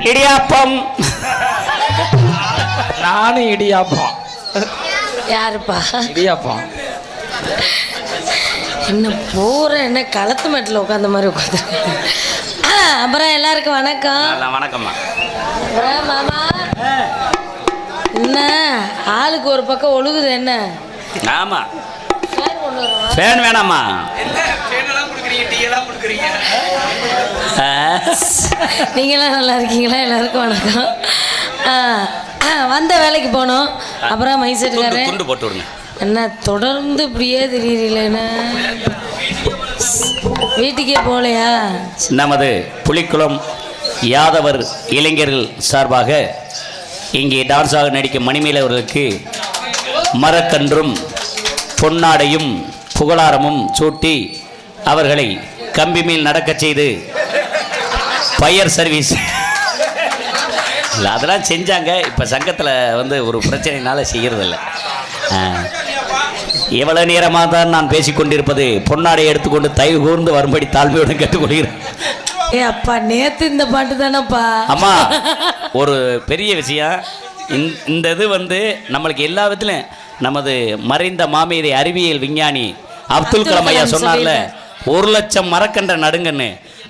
இடியாப்பம். நானும் இடியாப்பம். யாருப்பா இடியாப்பம்? என்ன போற என்ன களத்து மேட்டில் உட்காந்த மாதிரி உட்காந்து. அப்புறம் எல்லாருக்கும் வணக்கம். வணக்கம்மா. அப்புறம் மாமா என்ன ஆளுக்கு ஒரு பக்கம் ஒழுகுது என்ன? ஆமா ஃபேன் வேணாமா? நீங்களாம் நல்லா இருக்கீங்களா? எல்லாருக்கும் வணக்கம். வந்த வேலைக்கு போனோம். அப்புறம் மைசூர்காரன் துண்டு போட்டு விடுங்க. என்ன தொடர்ந்து இப்படியே தெரியல, வீட்டுக்கே போகலையா? நமது புலிக்குளம் யாதவர் இளைஞர்கள் சார்பாக இங்கே டான்ஸாக நடிக்கும் மணிமேல் அவர்களுக்கு மரக்கன்றும் பொன்னாடையும் புகழாரமும் சூட்டி அவர்களை கம்பி மேல் நடக்க செய்து ஃபயர் சர்வீஸ் அதெல்லாம் செஞ்சாங்க. இப்போ சங்கத்தில் வந்து ஒரு பிரச்சனைனால செய்கிறதில்ல. எவ்வளவு நேரமாக தான் நான் பேசிக்கொண்டிருப்பது. பொன்னாடை எடுத்துக்கொண்டு தயவு கூர்ந்து வரும்படி தாழ்மையுடன் கேட்டுக்கொள்கிறேன். ஏ அப்பா, நேத்து இந்த பாட்டு தானப்பா. அம்மா, ஒரு பெரிய விஷயம். இந்த இது வந்து நம்மளுக்கு எல்லா விதத்திலும் நமது மறைந்த மாமேதை அறிவியல் விஞ்ஞானி அப்துல் கலாம் ஐயா சொன்னார்ல, 1,00,000 மரக்கன்ற நடுங்கன்னு.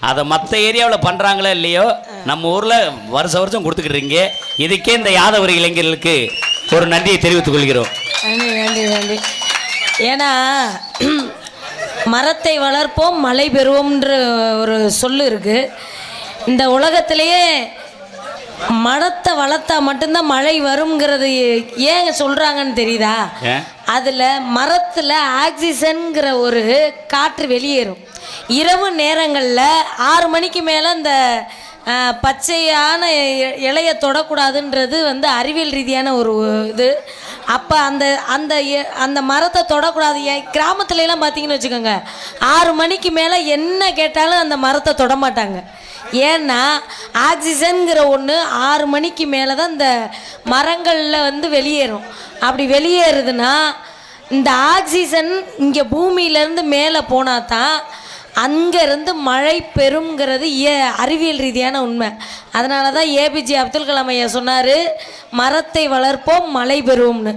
அதை மற்ற ஏரியாவில் பண்ணுறாங்களோ இல்லையோ, நம்ம ஊரில் வருஷம் கொடுத்துக்கிட்டுருங்க. இதுக்கே இந்த யாதவர் இளைஞர்களுக்கு ஒரு நன்றியை தெரிவித்துக் கொள்கிறோம். நன்றி. ஏன்னா மரத்தை வளர்ப்போம் மழை பெறுவோம்ன்ற ஒரு சொல்லு இருக்கு. இந்த உலகத்திலேயே மரத்தை வளர்த்தா மட்டும்தான் மழை வருங்கிறது ஏன் சொல்றாங்கன்னு தெரியுதா? அதில் மரத்தில் ஆக்சிஜன்கிற ஒரு காற்று வெளியேறும். இரவு நேரங்களில் 6 மணிக்கு மேலே இந்த பச்சையான இலையை தொடக்கூடாதுன்றது வந்து அறிவியல் ரீதியான ஒரு இது. அப்போ அந்த அந்த அந்த மரத்தை தொடக்கூடாது. கிராமத்துலலாம் பார்த்தீங்கன்னு வச்சுக்கோங்க, 6 மணிக்கு மேலே என்ன கேட்டாலும் அந்த மரத்தை தொடமாட்டாங்க. ஏன்னா ஆக்சிஜன்கிற ஒன்று 6 மணிக்கு மேலே தான் இந்த மரங்களில் வந்து வெளியேறும். அப்படி வெளியேறுதுன்னா இந்த ஆக்சிஜன் இங்கே பூமியிலேருந்து மேலே போனால் தான் அங்கேருந்து மழை பெறுங்கிறது அறிவியல் ரீதியான உண்மை. அதனால தான் ஏபிஜே அப்துல் கலாம் ஐயா சொன்னார், மரத்தை வளர்ப்போம் மழை பெறுவோம்னு.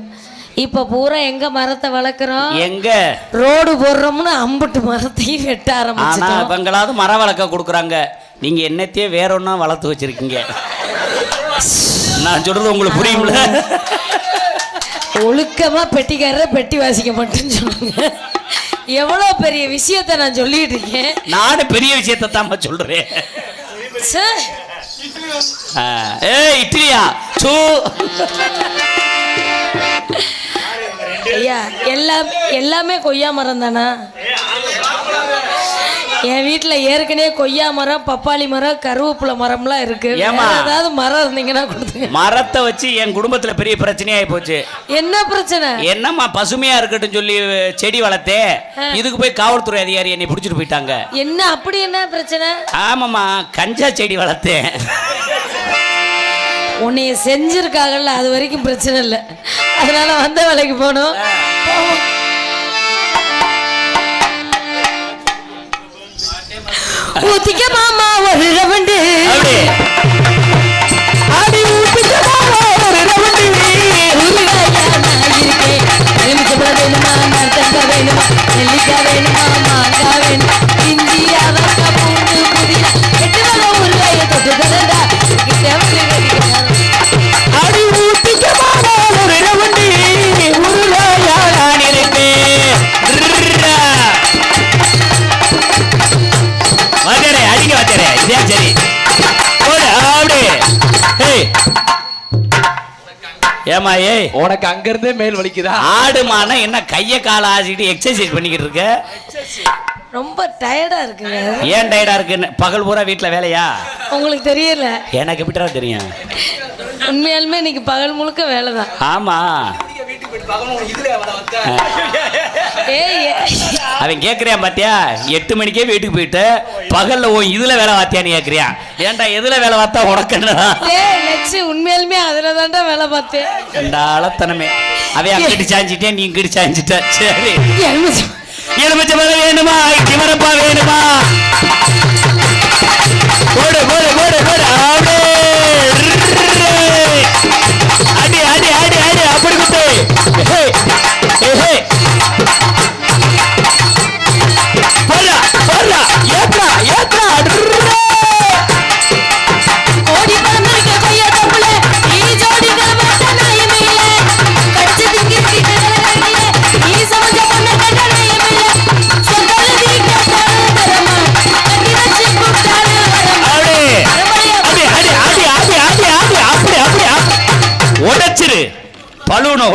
இப்போ பூரா எங்கே மரத்தை வளர்க்குறோம்? எங்கே ரோடு போடுறோம்னு அம்புட்டு மரத்தையும் வெட்ட ஆரம்பிச்சோம். இவங்களாவது மரம் வளர்க்க கொடுக்குறாங்க. நீங்கள் என்னத்தையே வேற ஒன்றா வளர்த்து வச்சுருக்கீங்க. நான் சொல்கிறது உங்களுக்கு புரியும்ல? ஒழுக்கமாக பெட்டிக்காரரை பெட்டி வாசிக்க மாட்டேன்னு சொல்லுங்க. எவ்வளோ பெரிய விஷயத்த நான் சொல்லிட்டு இருக்கேன். நானும் பெரிய விஷயத்தை தான் சொல்கிறேன். இட்லியா சூ ஐயா, எல்லாமே கொய்யா மரம் தானா? என் வீட்டில் ஏற்கனவே கொய்யா மரம், பப்பாளி மரம், கருவேப்பிலை மரம்லாம் இருக்கு. ஏதாவது மரம் இருந்தீங்கன்னா கொடுத்துங்க. மரத்தை வச்சு என் குடும்பத்தில் பெரிய பிரச்சனையாகி போச்சு. என்ன பிரச்சனை? என்னம்மா பசுமையா இருக்கட்டும் சொல்லி செடி வளர்த்தே, இதுக்கு போய் காவல்துறை அதிகாரி என்னை பிடிச்சிட்டு போயிட்டாங்க. என்ன அப்படி என்ன பிரச்சனை? ஆமாம்மா, கஞ்சா செடி வளர்த்தேன். உன்னைய செஞ்சிருக்காங்கல்ல, அது வரைக்கும் பிரச்சனை இல்லை. அதனால வந்த வேலைக்கு போகணும். ஊத்திக்க மாமா ஒரு ரவண்டு, அடி ஊத்திக்க மாமா ஒரு ரவண்டு. வேணுமா, நர்த்தங்க வேணுமா, நெல்லிக்காய் வேணுமா, மாங்காய் வேணுமா, இஞ்சி அவக்காய் பூண்டு புதினா, 8 வகை உருளையை தொட்டு தரண்டா. அடி ஊத்திக்க மாமா ஒரு ரவண்டு, உருளையா நான் இருப்பேன். வாத்தியாரே, அடிக்க வாத்தியாரே, இதே சரி போடு. அப்படி ஏமா, உனக்கு அங்கிருந்தே மேல் வலிக்குதா? ஆடுமான என்ன கையை காலை ஆசிட்டு எக்ஸசைஸ் பண்ணிக்கிட்டு இருக்க? ரொம்ப டயர்டா இருக்குங்க. ஏன் டயர்டா இருக்குன்னு? பகல் பூரா வீட்டுல வேலையா? உங்களுக்கு தெரியல? எனக்கு எப்படிடா தெரியும்? உண்மையாலுமே இன்னைக்கு பகல் முழுக்க வேலை தான். ஆமா, அவன் கேட்குறியான் பாத்தியா, 8 மணிக்கே வீட்டுக்கு போயிட்டு பகல்ல இதுல வேலை வாத்தியான்னு கேட்குறியான். ஏன்டா எதுல வேலை பார்த்தா உனக்கு என்னடா? உண்மையாலுமே அதுல தான்டா வேலை பார்த்தேன். ரெண்டாளத்தனமே. அவன் அங்கிட்டு சாஞ்சிட்டேன், நீ இங்கிட்டு சாஞ்சிட்ட. சரி, எலுமிச்சை மரம் வேணுமா, கிமரப்பா வேணுமா? போடு போடு போடு போடு. அப்படியே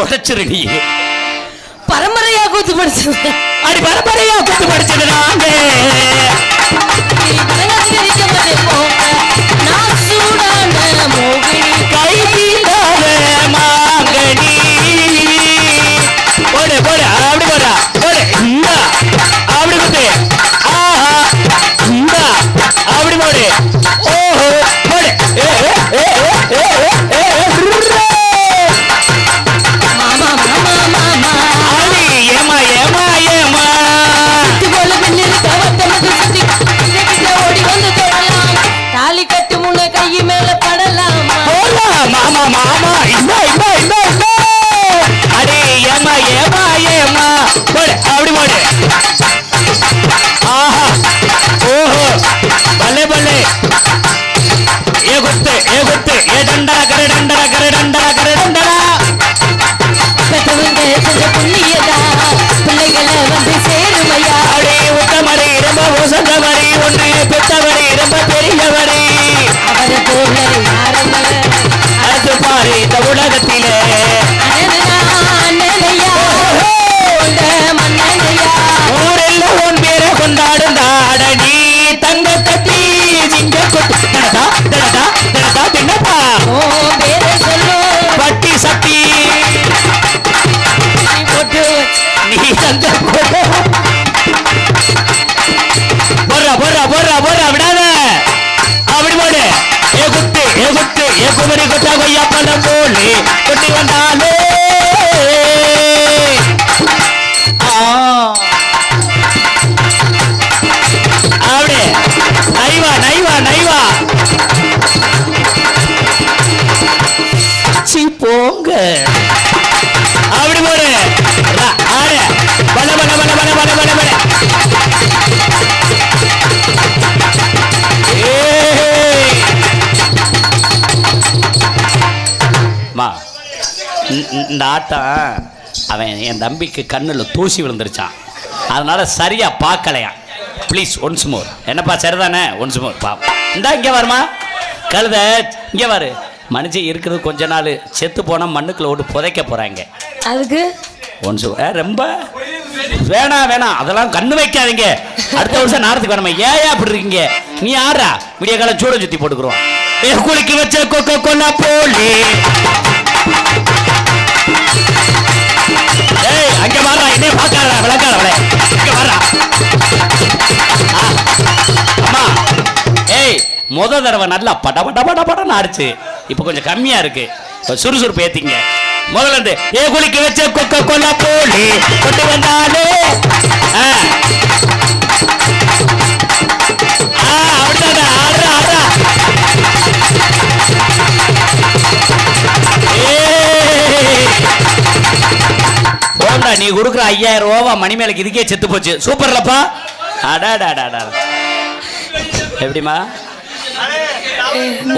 உடைச்சிரு நீ. பரம்பரையா கூத்து படிச்சது. அடி பரம்பரையா கூத்து படிச்சது நாங்க. நான் சூடான மோகினி கை தீண்டாத மாங்கனி. போடு போடு அப்படி போடா போடு. இந்தா அப்படி குத்து. ஆஹா இந்தா அப்படி போடு. ஓஹோ போடு. ஏ ஏ ஏ ஏ ஏ மாமா மாமா மாமா அடி ஏமா ஏமா ஏமா. போல பின்னிருக்க வட்டமது சுத்தி கிட்ட ஓடி வந்து தொடலாம். தாலி கட்டு முன்ன கை மேல படலாமா. போலாம் மாமா மாமா. இந்தா இந்தா இந்தா இந்தா. அடி ஏமா ஏமா ஏமா. போடு அப்படி போடு. ஆஹா ஓஹோ பல்லே பல்லே. ஏ குத்து ஏ குத்து. ஏ டண்டரா கர டண்டரா கர டண்டரா கர டண்டரா. பெற்றவங்க செஞ்ச புண்ணியதா பிள்ளைகளை வந்து சேருமையா. அடி உத்தமரி ரொம்ப உசந்தவரி. ஒண்ணு பெத்தவரி ரொம்ப பெரியவரி. அவரை போல யாரும் அடுத்து பாரு இந்த உலகத்திலே. அண்ணனையா உண்ட மன்னனையா. ஊரெல்லாம் உன் பேரை கொண்டாடுந்தாட நீ தங்க கட்டி சிங்க கொட்டு. தடதா தடதா தடதா தின்னப்பா. ஓ பேரை சொல்லு பட்டி சட்டி போட்டு நீ தங்க கொட்டு. போடுறா போடுறா போடுறா போடுறா விடாத. அப்படி போடு. ஏ குத்து ஏ குத்து. ஏ குமரி கொட்டா கொய்யா பழம் போலே கொட்டி வந்தாலே. அப்படி நைவா நைவா நைவா. சி போங்க. அப்படி போடு. ஆடு பல பல பல பல பல பல பல. இந்த ஆட்டம் அவன் என் தம்பிக்கு கண்ணில் தூசி விழுந்துருச்சான். அதனால சரியா பார்க்கலையா. Please once more. என்னப்பா சரிதானே? ஒன்ஸ் மோர் பா. இந்தா இங்கே வருமா கழுத. இங்கே வரு. மனுஷன் இருக்கிறது கொஞ்ச நாள். செத்து போனால் மண்ணுக்குள்ள ஓட்டு புதைக்க போகிறாங்க. அதுக்கு ஒன்ஸ் ரொம்ப வேணாம் வேணாம் அதெல்லாம் கண்ணு வைக்காதீங்க. அடுத்த வருஷம் நேரத்துக்கு வேணாமா. ஏன் அப்படி இருக்கீங்க? நீ ஆறா விடிய காலம் சூட சுற்றி போட்டுக்கிறோம். குளிக்க வச்ச கொக்க கொல்லா போலி. ஏய் அங்க வர்றா. என்ன பார்க்காத விளக்காதவளே. இங்க வர்றா. அம்மா ஏய் முத தடவை நல்லா பட பட பட படன்னு ஆடிச்சு. இப்போ கொஞ்சம் கம்மியா இருக்கு. சுறுசுறுப்பு ஏத்திங்க. முதல்ல இருந்து ஏ குளிக்க வச்ச கொக்க கொல்லா போலி கொண்டு வந்தாலே. அப்படிதான் ஆடுறா ஆடுறா. போண்டா நீ கொடுக்குற 5000 ரூபா மணிமேலுக்கு இதுக்கே செத்து போச்சு. சூப்பர்லப்பா. அடாடாடாடா. எப்படிமா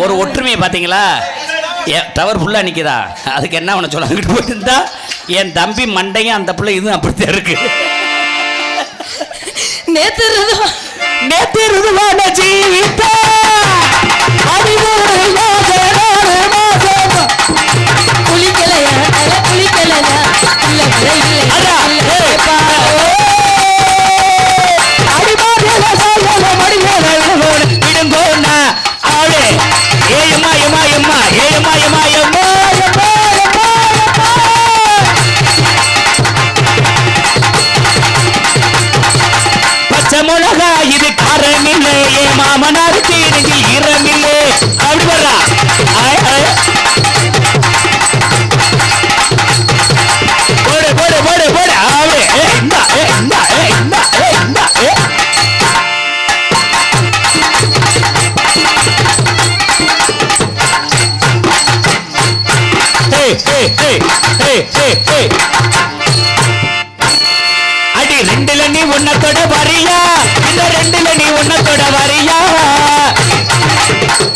ஒரு ஒற்றுமையை பார்த்தீங்களா? டவர் ஃபுல்லா நிக்குதா? அதுக்கு என்ன அவனை சொல்ல போயிருந்தா என் தம்பி மண்டையும் அந்த பிள்ளை இதுவும் அப்படித்தான் இருக்கு. நேத்து ருதுவான ஜீவிதா குளிக்கலையா குளிக்கலையா பச்சை மிளகா இது காரமில்லை. ஏ மாமனாருக்கு எனக்கு ஈரமில்லை. அப்படி வர்றா. போடு போடு போடு போடு. அப்படி இந்தா இந்தா இந்தா இந்தா. அடி ரெண்டுல நீ உன்னத்தோட வரியா. இந்த ரெண்டுல நீ உன்னத்தோட வரியா.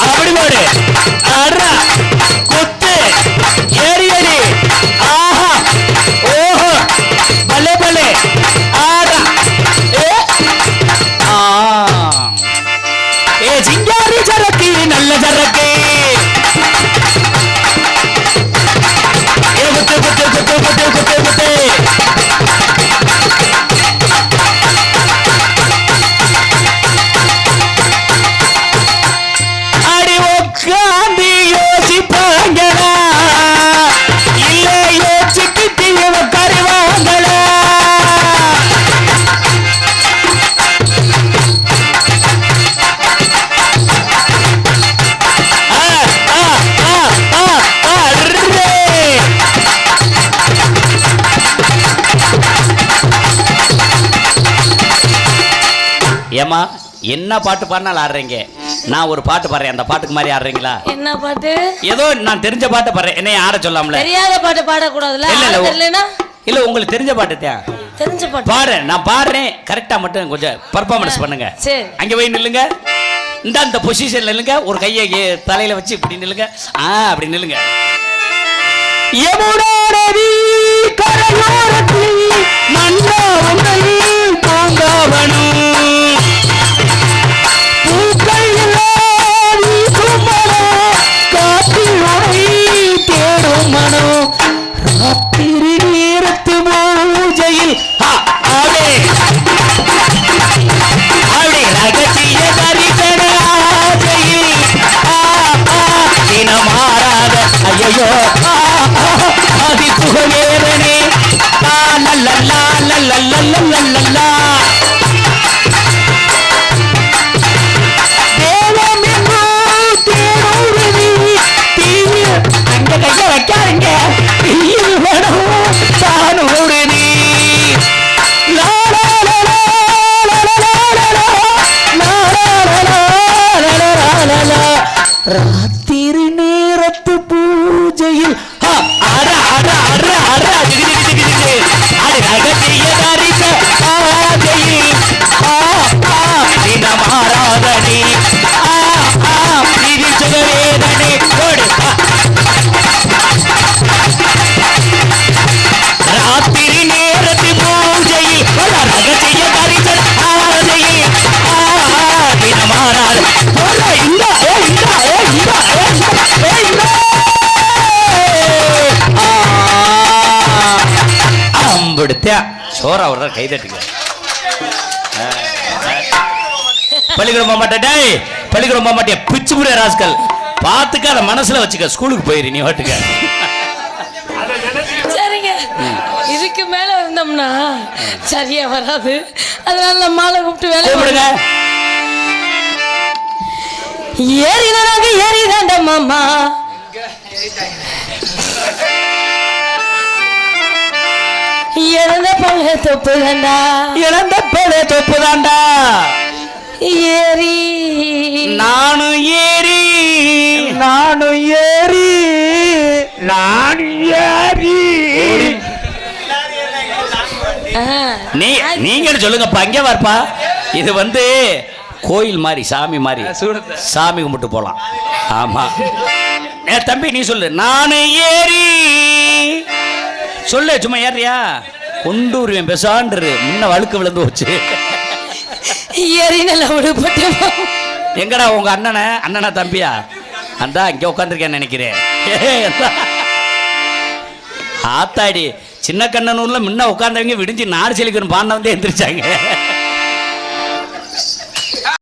அப்படி போடு. அடா குத்து ஏறி ஏறி. ஆஹா ஓஹோ பலே பலே. ஆடா ஏ சிங்காரி சரக்கு நல்ல சரக்கு. குத்து குத்து குத்து ஏமா என்ன பாட்டு பாடினாலும் ஆடுறீங்க, நான் ஒரு பாட்டு பாடுறேன், அந்த பாட்டுக்கு மாதிரி ஆடுறீங்களா? என்ன பாட்டு? ஏதோ நான் தெரிஞ்ச பாட்டை பாடுறேன், என்னைய ஆட சொல்லாமல. தெரியாத பாட்டு பாடக்கூடாதுல்ல. இல்ல இல்ல உங்களுக்கு தெரிஞ்ச பாட்டு தான். தெரிஞ்ச பாட்டு பாடுறேன், நான் பாடுறேன், கரெக்டா மட்டும் கொஞ்சம் பர்ஃபார்மன்ஸ் பண்ணுங்க. சரி. அங்க போய் நில்லுங்க, இந்த பொசிஷன்ல நில்லுங்க, ஒரு கையை தலையில வச்சு இப்படி நில்லுங்க. அப்படி நில்லுங்க. யமுனா நதி கரையோரத்தில் மன்னாவுங்கள் பூங்காவனம், பூக்கள் எல்லாம் வீசும் மனம், காற்றில் உனை தேடும் மனம், ராத்திரி நேரத்து பூஜையில் ரகசிய தரிசன ஆசையில் தினமாறாத ஐயோ ஆதி சுகவேதனே லல்லல்லா லல்லல்லா தேவம் என்னும் தேனோடுதி தீயில் அங்க கைய வைக்காதீங்க, தீயில் வனம் தானோடுதி ராத்திரி நேரத்து பூஜையில் ரகசிய தரிச ஆசையில் தினமாராதனி இது சுகவேதனை ராத்திரி நேரத்து பூஜையில் ரகசிய தரிச ஆசையில் தினமாராத சோரா ஒரு கை தட்டுங்க. பள்ளிக்கூடம் போக மாட்டே, பள்ளிக்கூடம் போக மாட்டியா பிச்சு புரிய ராஸ்கல், பார்த்துக்க அதை மனசுல வச்சுக்க, ஸ்கூலுக்கு போயிரு நீ வாட்டுக்க. சரிங்க, இதுக்கு மேல இருந்தோம்னா சரியா வராது, அதனால நம்ம ஆளை கூப்பிட்டு வேலை கூப்பிடுங்க. ஏறிதாங்க ஏறிதாண்ட மாமா, இழந்த பழைய தொப்பு தாண்டா, இழந்த பழைய தொப்பு தாண்டா, ஏறி நானும் ஏறி நீங்க சொல்லுங்கப்பா, அங்கே வார்ப்பா. இது வந்து கோயில் மாதிரி, சாமி மாதிரி, சாமி கும்பிட்டு போலாம். ஆமா தம்பி நீ சொல்லு, நானு ஏறி சொல்லு, சும்மா ஏறியா கொண்டு வருவேன் பெசான்று, முன்ன வழுக்கு விழுந்து வச்சு ஏறி நல்லா விடுபட்டு. எங்கடா உங்க அண்ணனா தம்பியா? அந்த இங்க உட்காந்துருக்கேன்னு நினைக்கிறேன். ஆத்தாடி சின்ன கண்ணனூர்ல முன்ன உட்கார்ந்தவங்க விடிஞ்சு நாடு செழிக்கணும் பாண்டவந்தே எந்திரிச்சாங்க.